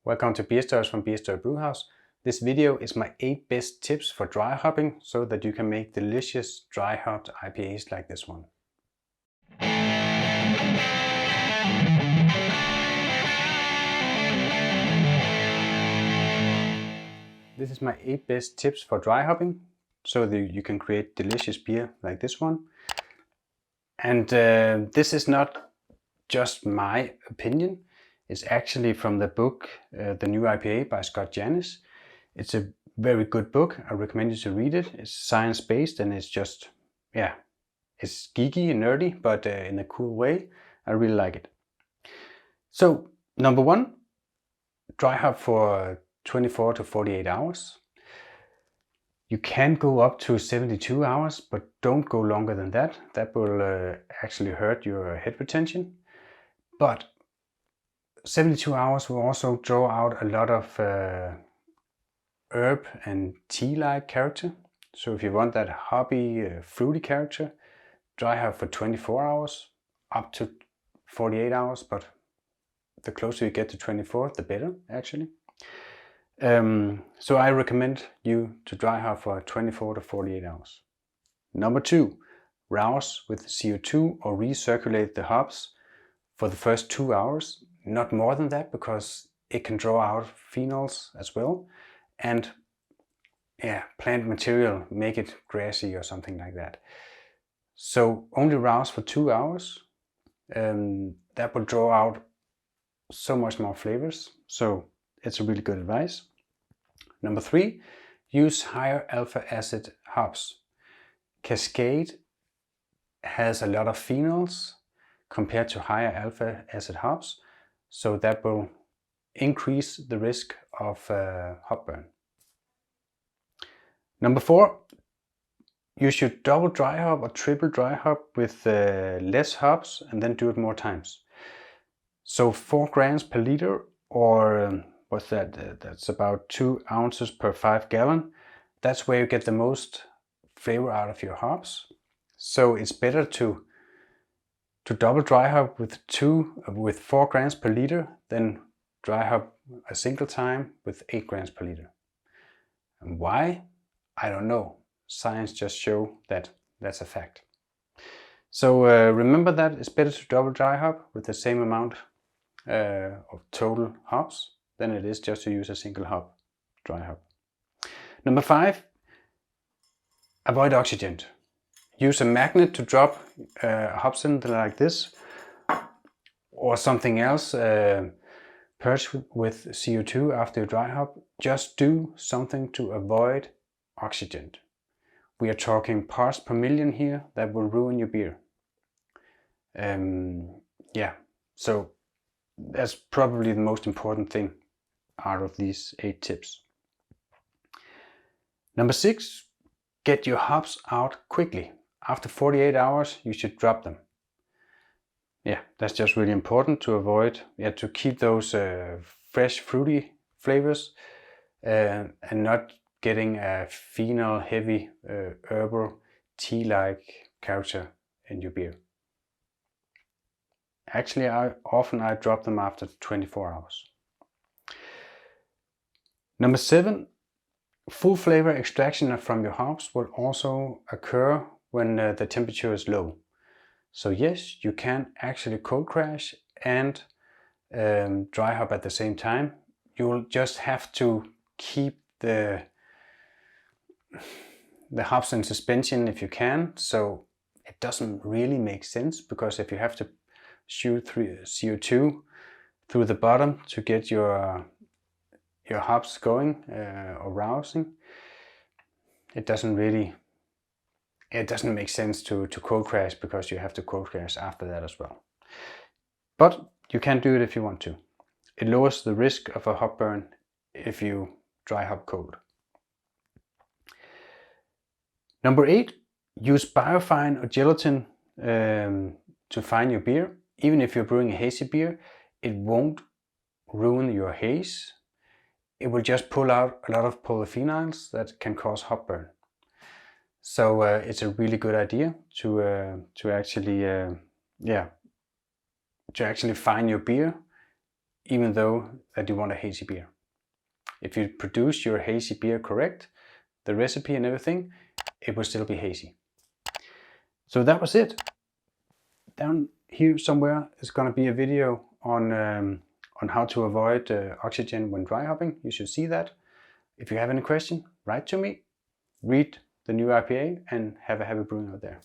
Welcome to Beerstories from Beerstory Brewhouse. This video is my 8 best tips for dry hopping so that you can make delicious dry hopped IPAs like this one. This is my 8 best tips for dry hopping so that you can create delicious beer like this one. And this is not just my opinion. It's actually from the book The New IPA by Scott Janis. It's a very good book. I recommend you to read it. It's science-based and it's just, it's geeky and nerdy, but in a cool way. I really like it. So, number 1, dry hop for 24 to 48 hours. You can go up to 72 hours, but don't go longer than that. That will actually hurt your head retention. But 72 hours will also draw out a lot of herb and tea-like character. So if you want that hoppy, fruity character, dry hop for 24 hours, up to 48 hours, but the closer you get to 24, the better actually. So I recommend you to dry hop for 24 to 48 hours. Number 2, rouse with CO2 or recirculate the hops for the first 2 hours. Not more than that, because it can draw out phenols as well, and plant material, make it grassy or something like that. So only rouse for 2 hours. That will draw out so much more flavors. So it's a really good advice. Number 3, use higher alpha acid hops. Cascade has a lot of phenols compared to higher alpha acid hops. So that will increase the risk of hop burn. Number 4, you should double dry hop or triple dry hop with less hops and then do it more times. So 4 grams per liter, or what's that? That's about 2 ounces per 5 gallon. That's where you get the most flavor out of your hops. So it's better to double dry hop with 4 grams per liter than dry hop a single time with 8 grams per liter. And why? I don't know. Science just show that that's a fact. So remember that it's better to double dry hop with the same amount of total hops than it is just to use a single hop dry hop. Number 5, avoid oxygen. Use a magnet to drop a hop cylinder like this, or something else, purge with CO2 after you dry hop. Just do something to avoid oxygen. We are talking parts per million here that will ruin your beer. So that's probably the most important thing out of these 8 tips. Number 6, get your hops out quickly. After 48 hours, you should drop them. That's just really important to avoid, to keep those fresh, fruity flavors and not getting a phenol heavy, herbal, tea-like character in your beer. Actually, I drop them after 24 hours. Number 7, full flavor extraction from your hops will also occur when the temperature is low. So yes, you can actually cold crash and dry hop at the same time. You will just have to keep the hops in suspension if you can. So it doesn't really make sense, because if you have to shoot through CO2 through the bottom to get your hops going or rousing, it doesn't make sense to cold crash, because you have to cold crash after that as well. But you can do it if you want to. It lowers the risk of a hop burn if you dry hop cold. Number 8, use biofine or gelatin to fine your beer. Even if you're brewing a hazy beer, it won't ruin your haze. It will just pull out a lot of polyphenols that can cause hop burn. So it's a really good idea to actually fine your beer even though that you want a hazy beer. If you produce your hazy beer correct, the recipe and everything, it will still be hazy. So that was it. Down here somewhere is going to be a video on how to avoid oxygen when dry hopping. You should see that. If you have any question, write to me, read the new IPA, and have a happy brewing out there.